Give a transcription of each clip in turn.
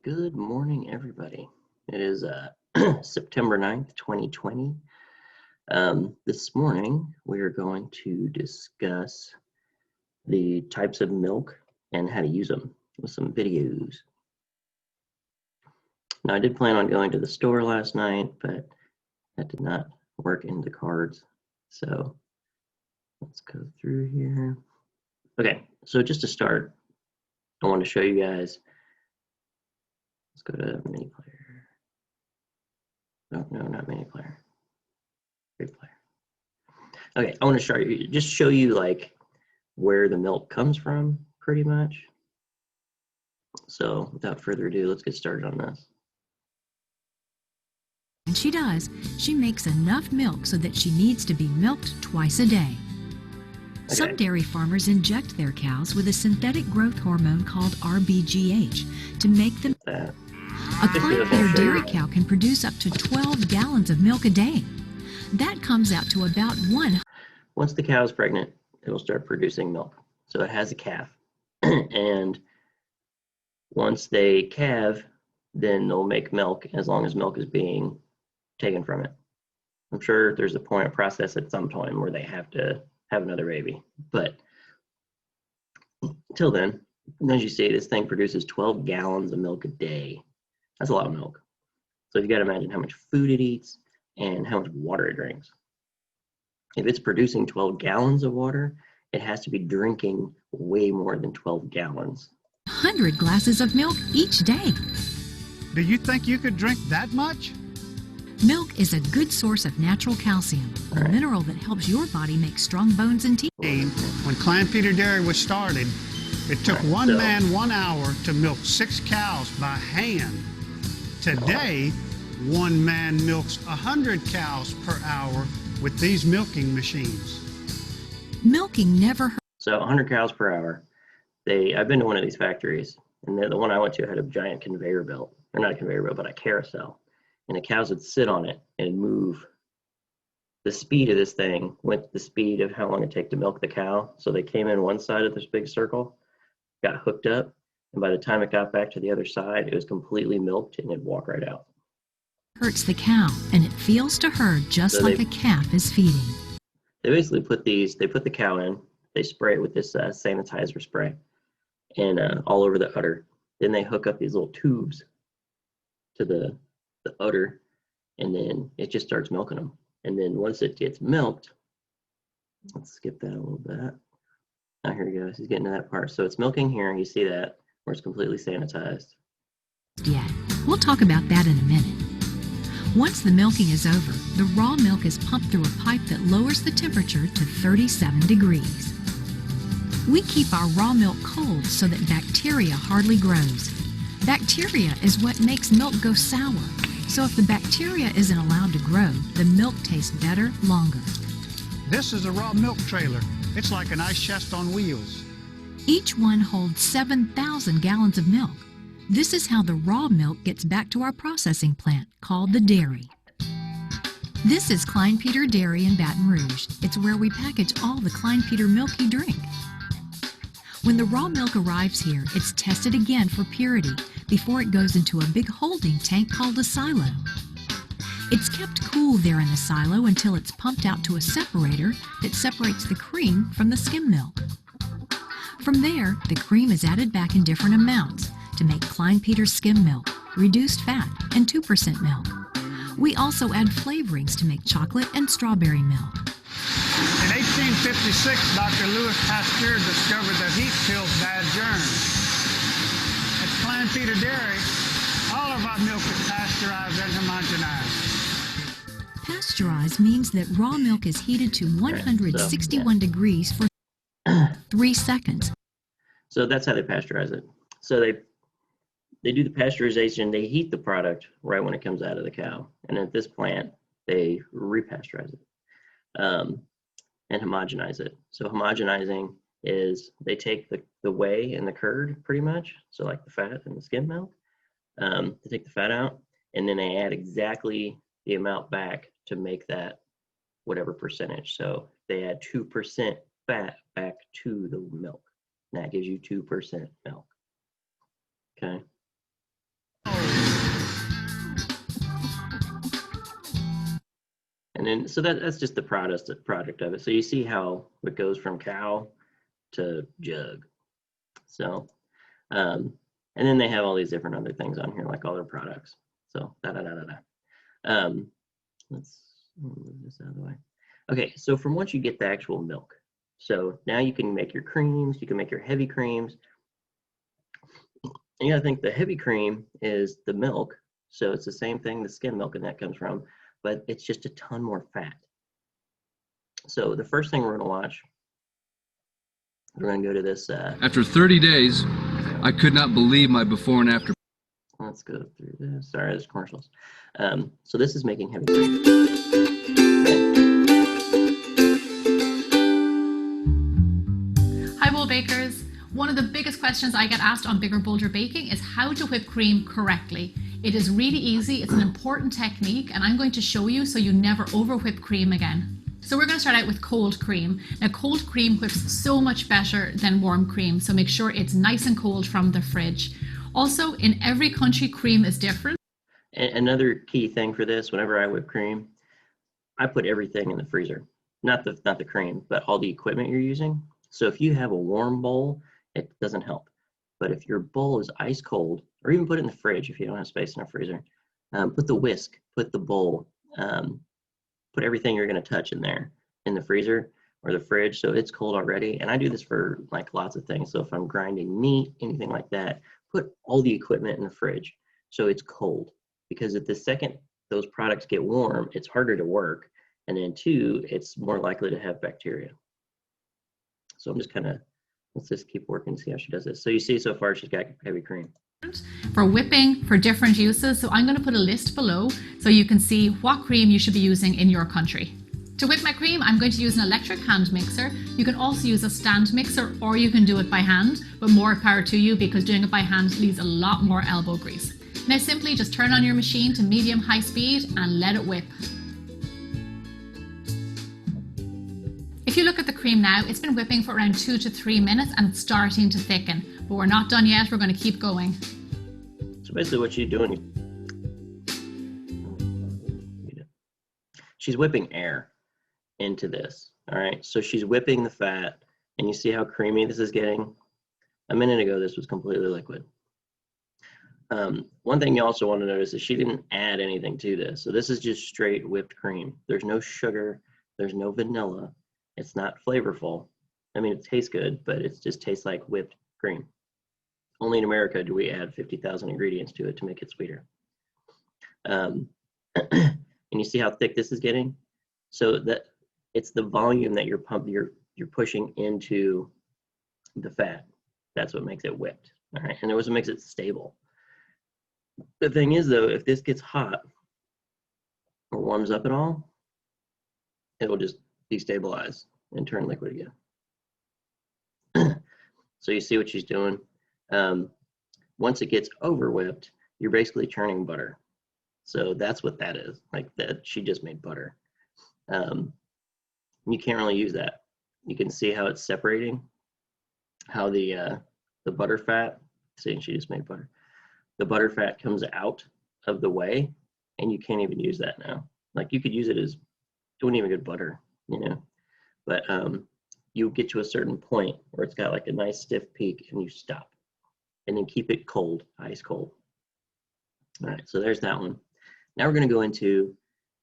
Good morning, everybody. It is September 9th, 2020. This morning, we are going to discuss the types of milk and how to use them with some videos. Now, I did plan on going to the store last night, but that did not work in the cards. So let's go through here. Okay, so just to start, I want to show you guys. Let's go to mini player. No, not mini player. Great player. Okay, I want to show you like where the milk comes from, pretty much. So without further ado, let's get started on this. And she does. She makes enough milk so that she needs to be milked twice a day. Okay. Some dairy farmers inject their cows with a synthetic growth hormone called RBGH to make them. A Kleinpeter dairy cow can produce up to 12 gallons of milk a day. That comes out to about one. Once the cow is pregnant, it will start producing milk. So it has a calf. And once they calve, then they'll make milk as long as milk is being taken from it. I'm sure there's a point of process at some point where they have to have another baby. But until then, as you see, this thing produces 12 gallons of milk a day. That's a lot of milk. So you got to imagine how much food it eats and how much water it drinks. If it's producing 12 gallons of water, it has to be drinking way more than 12 gallons. 100 glasses of milk each day. Do you think you could drink that much? Milk is a good source of natural calcium, a mineral that helps your body make strong bones and teeth. When Kleinpeter Dairy was started, it took one man 1 hour to milk 6 cows by hand. Today, one man milks 100 cows per hour with these milking machines. Milking never hurts. So 100 cows per hour. I've been to one of these factories, and the one I went to had a giant conveyor belt. Or not a conveyor belt, but a carousel. And the cows would sit on it and move. The speed of this thing went the speed of how long it take to milk the cow. So they came in one side of this big circle, got hooked up, and by the time it got back to the other side, it was completely milked and it'd walk right out. Hurts the cow, and it feels to her just like a calf is feeding. They basically put the cow in, they spray it with this sanitizer spray, and all over the udder. Then they hook up these little tubes to the udder, and then it just starts milking them. And then once it gets milked, let's skip that a little bit. Now here he goes, he's getting to that part. So it's milking here, you see that, where it's completely sanitized. Yeah, we'll talk about that in a minute. Once the milking is over, the raw milk is pumped through a pipe that lowers the temperature to 37 degrees. We keep our raw milk cold so that bacteria hardly grows. Bacteria is what makes milk go sour. So if the bacteria isn't allowed to grow, the milk tastes better longer. This is a raw milk trailer. It's like an ice chest on wheels. Each one holds 7,000 gallons of milk. This is how the raw milk gets back to our processing plant, called the dairy. This is Kleinpeter Dairy in Baton Rouge. It's where we package all the Kleinpeter milk you drink. When the raw milk arrives here, it's tested again for purity before it goes into a big holding tank called a silo. It's kept cool there in the silo until it's pumped out to a separator that separates the cream from the skim milk. From there, the cream is added back in different amounts to make Kleinpeter skim milk, reduced fat, and 2% milk. We also add flavorings to make chocolate and strawberry milk. In 1856, Dr. Louis Pasteur discovered that heat kills bad germs. At Kleinpeter Dairy, all of our milk is pasteurized and homogenized. Pasteurized means that raw milk is heated to 161 degrees for 3 seconds. So that's how they pasteurize it. So they do the pasteurization, they heat the product right when it comes out of the cow. And at this plant, they repasteurize it and homogenize it. So homogenizing is they take the whey and the curd pretty much, so like the fat and the skim milk, they take the fat out, and then they add exactly the amount back to make that whatever percentage. So they add 2% fat back to the milk, and that gives you 2% milk. Okay. And then, so that's just the product of it. So you see how it goes from cow to jug. So, and then they have all these different other things on here, like all their products. So, let's move this out of the way. Okay, so from once you get the actual milk, so now you can make your creams, you can make your heavy creams. And you gotta think the heavy cream is the milk, so it's the same thing the skim milk and that comes from, but it's just a ton more fat. So the first thing we're gonna watch, we're gonna go to this. After 30 days, I could not believe my before and after. Let's go through this. Sorry, there's commercials. So this is making heavy cream. Hi, Bowl Bakers. One of the biggest questions I get asked on Bigger Bolder Baking is how to whip cream correctly. It is really easy, it's an important technique, and I'm going to show you so you never over whip cream again. So we're going to start out with cold cream. Now cold cream whips so much better than warm cream, so make sure it's nice and cold from the fridge. Also, in every country, cream is different. Another key thing for this, whenever I whip cream, I put everything in the freezer. Not the cream, but all the equipment you're using. So if you have a warm bowl, it doesn't help. But if your bowl is ice cold, or even put it in the fridge if you don't have space in a freezer, put the whisk, put the bowl, put everything you're going to touch in there in the freezer or the fridge so it's cold already. And I do this for like lots of things. So if I'm grinding meat, anything like that, put all the equipment in the fridge so it's cold. Because if the second those products get warm, it's harder to work. And then two, it's more likely to have bacteria. So I'm just kind of, let's just keep working and see how she does this. So you see so far she's got heavy cream. For whipping, for different uses. So I'm going to put a list below so you can see what cream you should be using in your country. To whip my cream, I'm going to use an electric hand mixer. You can also use a stand mixer or you can do it by hand, but more power to you because doing it by hand leaves a lot more elbow grease. Now simply just turn on your machine to medium-high speed and let it whip. If you look at the cream now, it's been whipping for around 2 to 3 minutes and it's starting to thicken, but we're not done yet, we're going to keep going. So basically what she's doing, she's whipping air into this, all right? So she's whipping the fat, and you see how creamy this is getting? A minute ago, this was completely liquid. One thing you also want to notice is she didn't add anything to this. So this is just straight whipped cream. There's no sugar, there's no vanilla. It's not flavorful. I mean, it tastes good, but it just tastes like whipped cream. Only in America do we add 50,000 ingredients to it to make it sweeter. And you see how thick this is getting? So that it's the volume that you're pushing into the fat. That's what makes it whipped. All right, and it also makes it stable. The thing is though, if this gets hot or warms up at all, it will just destabilize and turn liquid again. So you see what she's doing. Once it gets over whipped, you're basically churning butter. So that's what that is, like that she just made butter. You can't really use that. You can see how it's separating, how the butter fat, see she just made butter. The butter fat comes out of the way and you can't even use that now. Like you could use it as, it wouldn't even get butter, you know, but you get to a certain point where it's got like a nice stiff peak and you stop and then keep it cold, ice cold. All right, so there's that one. Now we're gonna go into,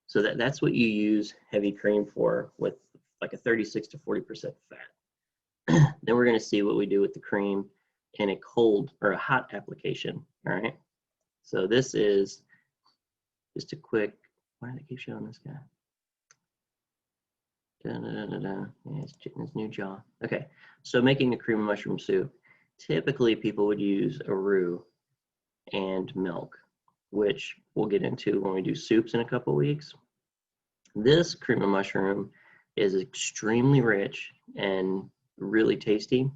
so that's what you use heavy cream for with like a 36 to 40% fat. Then we're gonna see what we do with the cream in a cold or a hot application, all right? So this is just a quick, why do they keep showing this guy? Yeah, it's getting his new jaw. Okay, so making a cream of mushroom soup. Typically people would use a roux and milk, which we'll get into when we do soups in a couple weeks. This cream of mushroom is extremely rich and really tasty,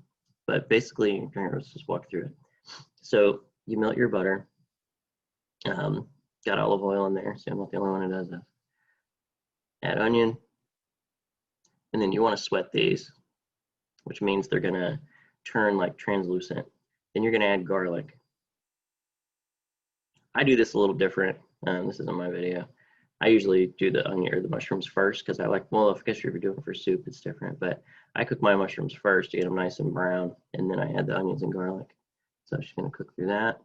but basically, here, let's just walk through it. So you melt your butter, got olive oil in there, so I'm not the only one who does this. Add onion, and then you want to sweat these, which means they're gonna turn like translucent. Then you're gonna add garlic. I do this a little different. This isn't my video. I usually do the onion or the mushrooms first because I like, well, I guess if you're doing it for soup, it's different. But I cook my mushrooms first to get them nice and brown, and then I add the onions and garlic. So she's going to cook through that.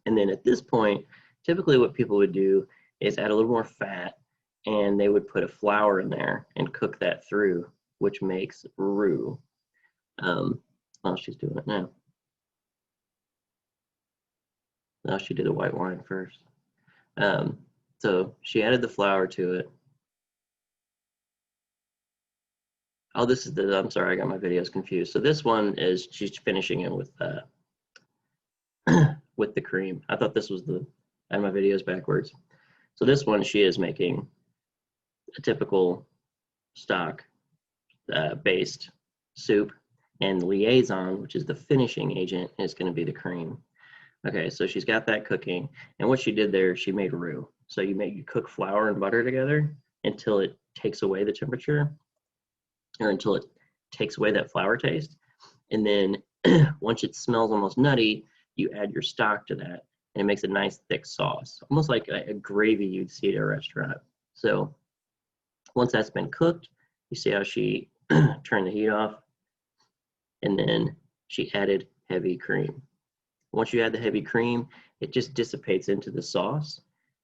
And then at this point, typically what people would do is add a little more fat, and they would put a flour in there and cook that through, which makes roux. Well, she's doing it now. Now she did the white wine first. So she added the flour to it. Oh, this is the, I'm sorry, I got my videos confused. So this one is, she's finishing it with with the cream. I thought this was the, I had my videos backwards. So this one, she is making a typical stock based soup, and the liaison, which is the finishing agent, is going to be the cream. Okay, so she's got that cooking, and what she did there, she made roux. So you cook flour and butter together until it takes away the temperature, or until it takes away that flour taste, and then once it smells almost nutty, you add your stock to that, and it makes a nice thick sauce, almost like a gravy you'd see at a restaurant. So once that's been cooked, you see how she turned the heat off, and then she added heavy cream. Once you add the heavy cream, it just dissipates into the sauce,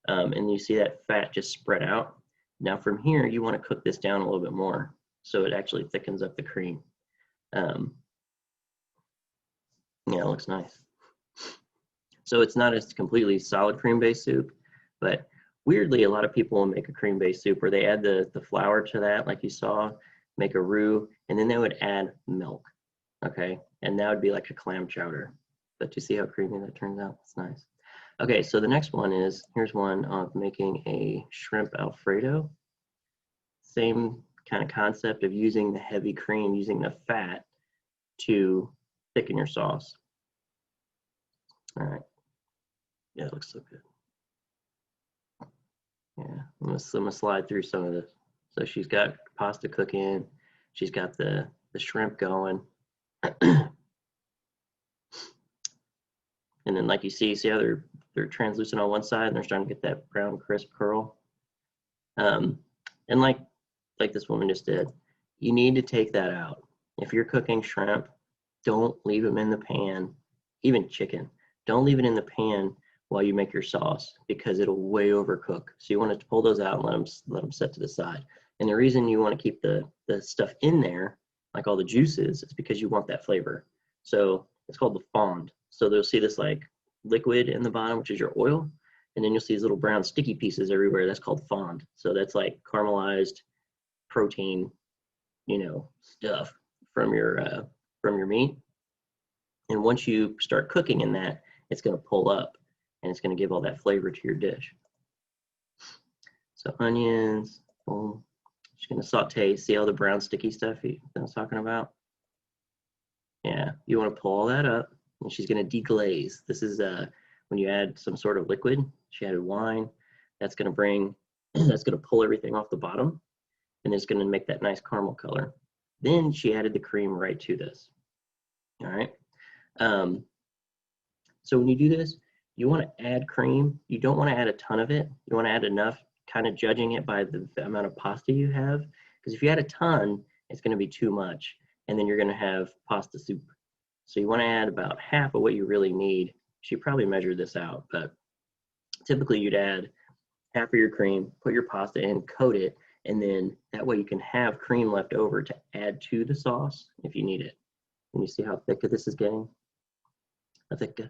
and you see that fat just spread out. Now from here, you want to cook this down a little bit more so it actually thickens up the cream. Yeah, it looks nice. So it's not a completely solid cream-based soup, but weirdly, a lot of people will make a cream-based soup where they add the flour to that, like you saw, make a roux, and then they would add milk, okay? And that would be like a clam chowder. But you see how creamy that turns out? It's nice. Okay, so the next one is, here's one of making a shrimp Alfredo. Same kind of concept of using the heavy cream, using the fat to thicken your sauce. All right. Yeah, it looks so good. Yeah, I'm gonna slide through some of this. So she's got pasta cooking. She's got the shrimp going. And then like you see how they're translucent on one side and they're starting to get that brown crisp curl. And like this woman just did, you need to take that out. If you're cooking shrimp, don't leave them in the pan, even chicken. Don't leave it in the pan while you make your sauce because it'll way overcook. So you want to pull those out and let them set to the side. And the reason you want to keep the stuff in there, like all the juices, is because you want that flavor. So it's called the fond. So they'll see this like liquid in the bottom, which is your oil. And then you'll see these little brown sticky pieces everywhere. That's called fond. So that's like caramelized protein, stuff from your meat. And once you start cooking in that, it's going to pull up and it's going to give all that flavor to your dish. So onions, boom. Just going to saute. See all the brown sticky stuff I was talking about? Yeah, you want to pull all that up, and she's going to deglaze. This is when you add some sort of liquid. She added wine. That's going to pull everything off the bottom, and it's going to make that nice caramel color. Then she added the cream right to this. All right. So when you do this, you want to add cream. You don't want to add a ton of it. You want to add enough, kind of judging it by the amount of pasta you have. Because if you add a ton, it's going to be too much. And then you're going to have pasta soup. So you want to add about half of what you really need. She probably measured this out, but typically you'd add half of your cream, put your pasta in, coat it, and then that way you can have cream left over to add to the sauce if you need it. And you see how thick this is getting? I think,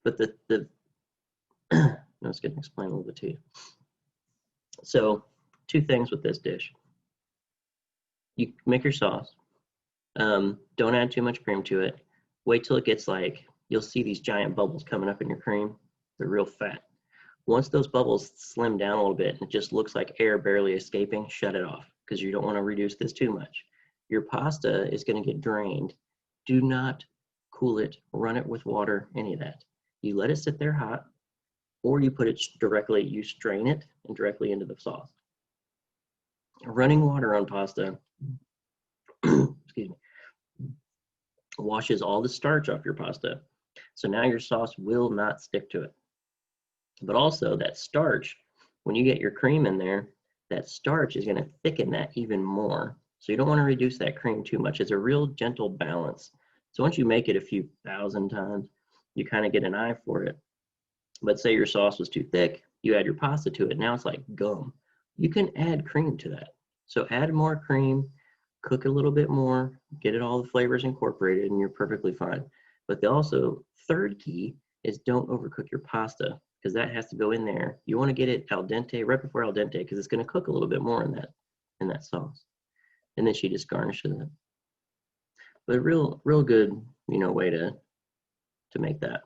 but no, it's going to explain a little bit to you. So 2 things with this dish. You make your sauce. Don't add too much cream to it. Wait till it gets like, you'll see these giant bubbles coming up in your cream. They're real fat. Once those bubbles slim down a little bit and it just looks like air barely escaping, shut it off because you don't want to reduce this too much. Your pasta is going to get drained. Do not cool it, run it with water, any of that. You let it sit there hot, or you put it directly, you strain it and directly into the sauce. Running water on pasta, excuse me, washes all the starch off your pasta. So now your sauce will not stick to it. But also that starch, when you get your cream in there, that starch is going to thicken that even more. So you don't want to reduce that cream too much. It's a real gentle balance. So once you make it a few thousand times, you kind of get an eye for it. But say your sauce was too thick, you add your pasta to it, now it's like gum. You can add cream to that. So add more cream, cook a little bit more, get it all the flavors incorporated, and you're perfectly fine. But also, third key is don't overcook your pasta, because that has to go in there. You want to get it al dente, right before al dente, because it's going to cook a little bit more in that sauce. And then she just garnishes it. But real good, way to make that.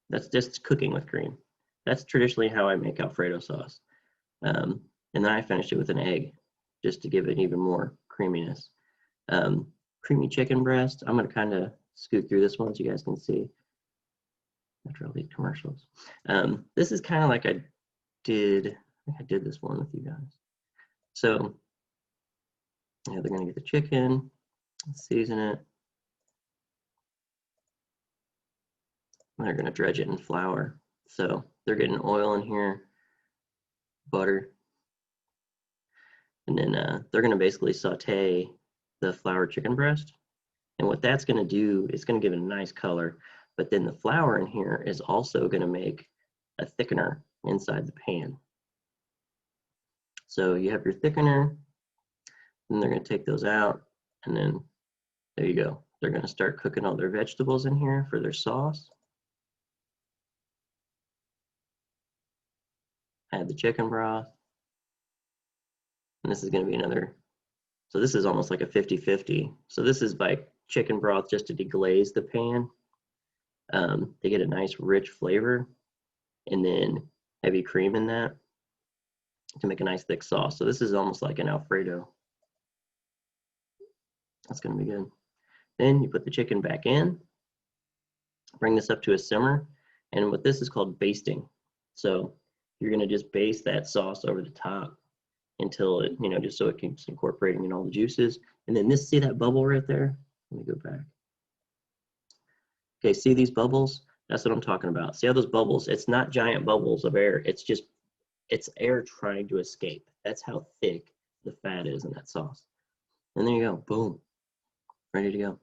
That's just cooking with cream. That's traditionally how I make Alfredo sauce. And then I finish it with an egg, just to give it even more creaminess. Creamy chicken breast. I'm going to kind of scoot through this one so you guys can see after all these commercials. This is kind of like I did this one with you guys. So yeah, they're going to get the chicken, season it. They're going to dredge it in flour. So they're getting oil in here, butter, and then they're going to basically saute the flour chicken breast. And what that's going to do is going to give it a nice color, but then the flour in here is also going to make a thickener inside the pan. So you have your thickener, and they're going to take those out, and then there you go. They're going to start cooking all their vegetables in here for their sauce. Add the chicken broth. And this is going to be another, so this is almost like a 50-50. So this is by chicken broth just to deglaze the pan. They get a nice rich flavor, and then heavy cream in that to make a nice thick sauce. So this is almost like an Alfredo. That's going to be good. Then you put the chicken back in, bring this up to a simmer, and what this is called basting. So you're going to just baste that sauce over the top until it, just so it keeps incorporating in all the juices. And then see that bubble right there? Let me go back. Okay, see these bubbles? That's what I'm talking about. See how those bubbles, it's not giant bubbles of air. It's air trying to escape. That's how thick the fat is in that sauce. And there you go, boom, ready to go.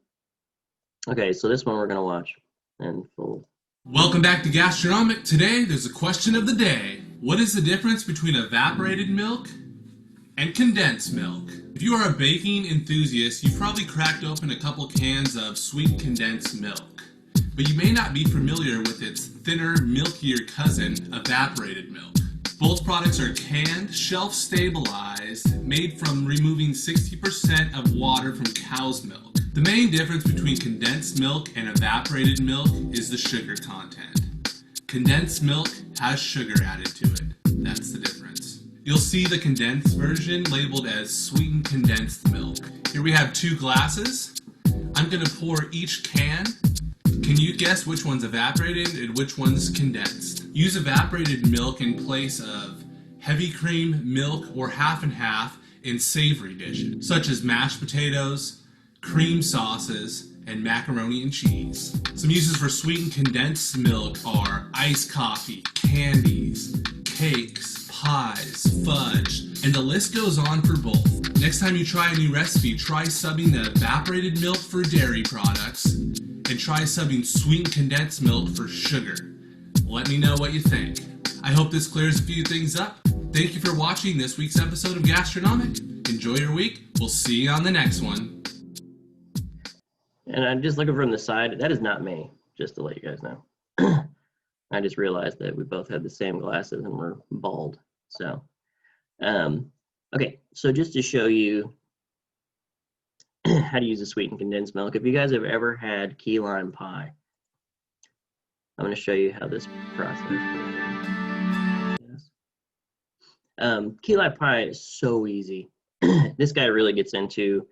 Okay, so this one we're going to watch in full. Welcome back to Gastronomic. Today, there's a question of the day. What is the difference between evaporated milk and condensed milk? If you are a baking enthusiast, you've probably cracked open a couple cans of sweet condensed milk, but you may not be familiar with its thinner, milkier cousin, evaporated milk. Both products are canned, shelf-stabilized, made from removing 60% of water from cow's milk. The main difference between condensed milk and evaporated milk is the sugar content. Condensed milk has sugar added to it. That's the difference. You'll see the condensed version labeled as sweetened condensed milk. Here we have 2 glasses. I'm going to pour each can. Can you guess which one's evaporated and which one's condensed? Use evaporated milk in place of heavy cream, milk, or half and half in savory dishes, such as mashed potatoes, cream sauces, and macaroni and cheese. Some uses for sweetened condensed milk are iced coffee, candies, cakes, pies, fudge, and the list goes on for both. Next time you try a new recipe, try subbing the evaporated milk for dairy products, and try subbing sweetened condensed milk for sugar. Let me know what you think. I hope this clears a few things up. Thank you for watching this week's episode of Gastronomic. Enjoy your week. We'll see you on the next one. And I'm just looking from the side. That is not me, just to let you guys know. I just realized that we both had the same glasses and we're bald. So, okay. So just to show you how to use a sweetened condensed milk. If you guys have ever had key lime pie, I'm going to show you how this process goes. Key lime pie is so easy. This guy really gets into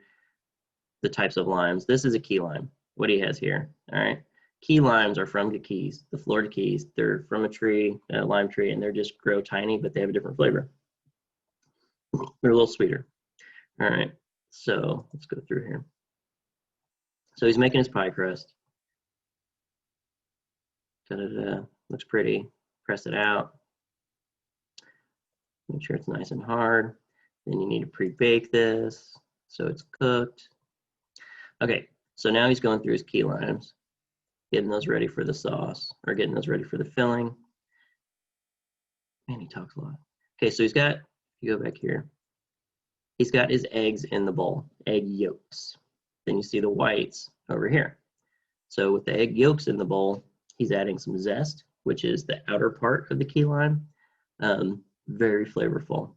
the types of limes. This is a key lime, what he has here, all right? Key limes are from the Keys, the Florida Keys. They're from a tree, a lime tree, and they're just grow tiny, but they have a different flavor. They're a little sweeter. All right, so let's go through here. So he's making his pie crust. Da-da-da. Looks pretty. Press it out. Make sure it's nice and hard. Then you need to pre-bake this so it's cooked. Okay, so now he's going through his key limes, getting those ready for the sauce, or getting those ready for the filling. Man, he talks a lot. Okay, so he's got, if you go back here, he's got his eggs in the bowl, egg yolks. Then you see the whites over here. So with the egg yolks in the bowl, he's adding some zest, which is the outer part of the key lime. Very flavorful.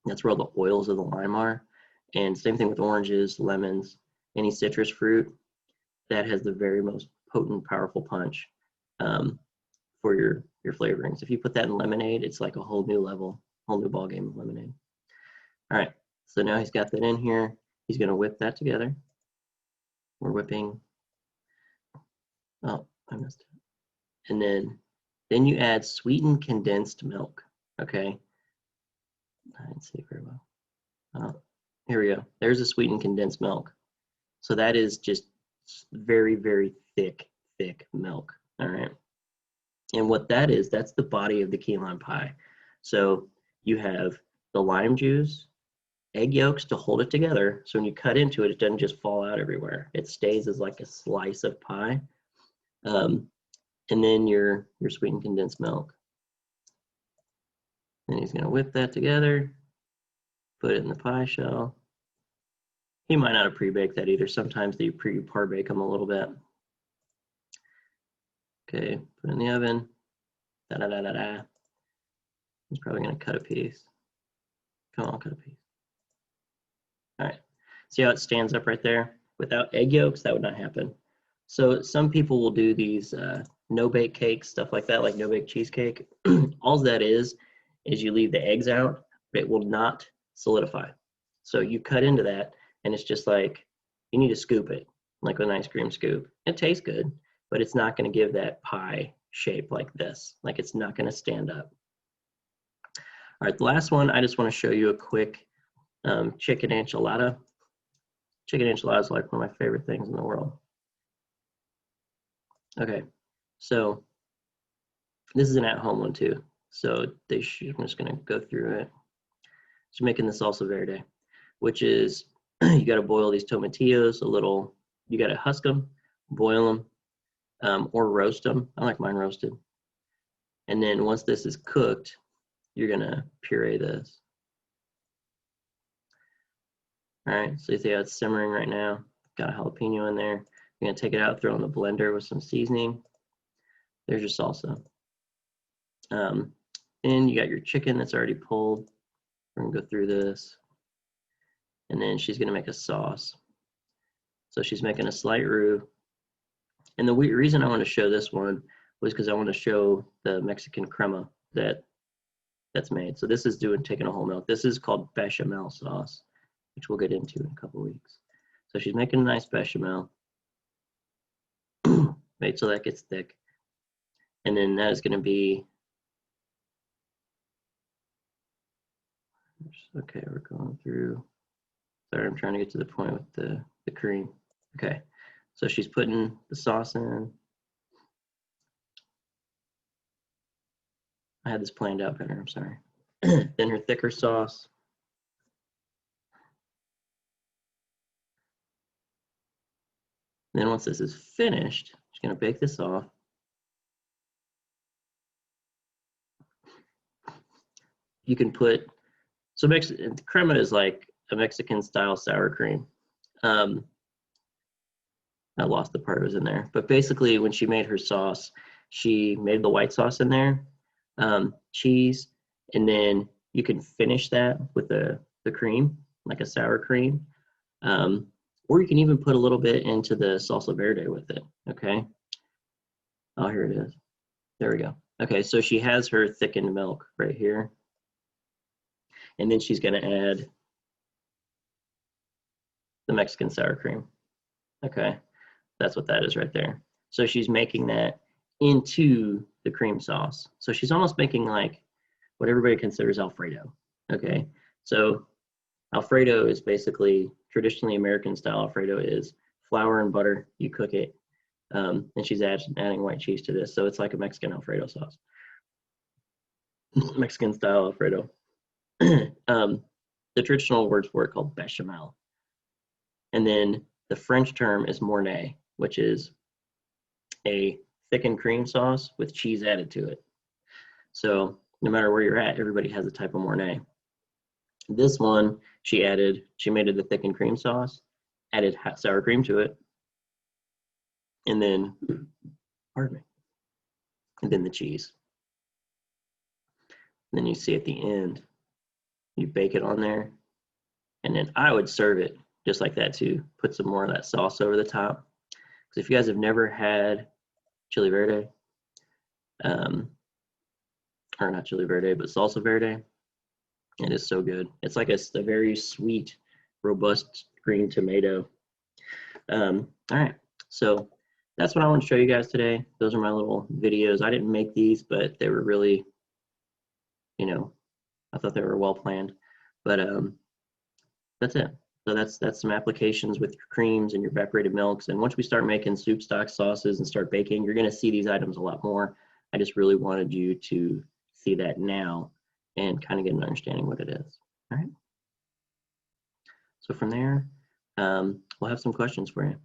That's where all the oils of the lime are. And same thing with oranges, lemons, any citrus fruit. That has the very most potent, powerful punch for your flavorings. If you put that in lemonade, it's like a whole new level, whole new ballgame of lemonade. All right, so now he's got that in here. He's gonna whip that together. We're whipping, oh, I missed it. And then you add sweetened condensed milk, okay? I didn't see it very well. Here we go. There's a sweetened condensed milk. So that is just very, very thick milk, all right? And what that is, that's the body of the key lime pie. So you have the lime juice, egg yolks to hold it together. So when you cut into it, it doesn't just fall out everywhere. It stays as like a slice of pie. And then your sweetened condensed milk. Then he's gonna whip that together, put it in the pie shell. He might not have pre-baked that either. Sometimes they pre-par-bake them a little bit. Okay, put it in the oven. Da-da-da-da-da. He's probably gonna cut a piece. Come on, cut a piece. All right, see how it stands up right there? Without egg yolks, that would not happen. So some people will do these no-bake cakes, stuff like that, like no-bake cheesecake. All that is you leave the eggs out, but it will not solidify. So you cut into that, and it's just like, you need to scoop it, like with an ice cream scoop. It tastes good, but it's not gonna give that pie shape like this. Like it's not gonna stand up. All right, the last one, I just wanna show you a quick chicken enchilada. Chicken enchilada is like one of my favorite things in the world. Okay, so this is an at-home one too. So I'm just gonna go through it. So making the salsa verde, which is, you gotta boil these tomatillos a little, you gotta husk them, boil them, or roast them. I like mine roasted. And then once this is cooked, you're gonna puree this. All right, so you see how it's simmering right now. Got a jalapeno in there. You're gonna take it out, throw it in the blender with some seasoning. There's your salsa. And you got your chicken that's already pulled. We're gonna go through this. And then she's gonna make a sauce. So she's making a slight roux. And the reason I want to show this one was because I want to show the Mexican crema that's made. So this is taking a whole milk. This is called bechamel sauce, which we'll get into in a couple weeks. So she's making a nice bechamel. Made so that gets thick. And then that is gonna be, okay, we're going through. Sorry, I'm trying to get to the point with the cream. Okay, so she's putting the sauce in. I had this planned out better, I'm sorry. Then her thicker sauce. Then once this is finished, she's gonna bake this off. You can put, so crema is like a Mexican style sour cream. I lost the part that was in there, but basically when she made her sauce, she made the white sauce in there, cheese, and then you can finish that with the cream, like a sour cream. Or you can even put a little bit into the salsa verde with it, okay? Oh, here it is. There we go. Okay, so she has her thickened milk right here. And then she's gonna add the Mexican sour cream. Okay, that's what that is right there. So she's making that into the cream sauce. So she's almost making like what everybody considers Alfredo, okay? So Alfredo is basically, traditionally American style Alfredo is flour and butter. You cook it, and she's adding white cheese to this, so it's like a Mexican Alfredo sauce, Mexican style Alfredo. The traditional word's for it called bechamel, and then the French term is Mornay, which is a thickened cream sauce with cheese added to it. So no matter where you're at, everybody has a type of Mornay. This one, she made it the thickened cream sauce, added hot sour cream to it, and then, pardon me, and then the cheese. And then you see at the end, you bake it on there, and then I would serve it just like that too. Put some more of that sauce over the top. Because if you guys have never had chili verde, or not chili verde, but salsa verde, it is so good. It's like a very sweet, robust green tomato. All right, so that's what I want to show you guys today. Those are my little videos. I didn't make these, but they were really, you know, I thought they were well planned. But that's it. So that's some applications with your creams and your evaporated milks. And once we start making soup stock sauces and start baking, you're going to see these items a lot more. I just really wanted you to see that now and kind of get an understanding what it is. All right. So from there, we'll have some questions for you.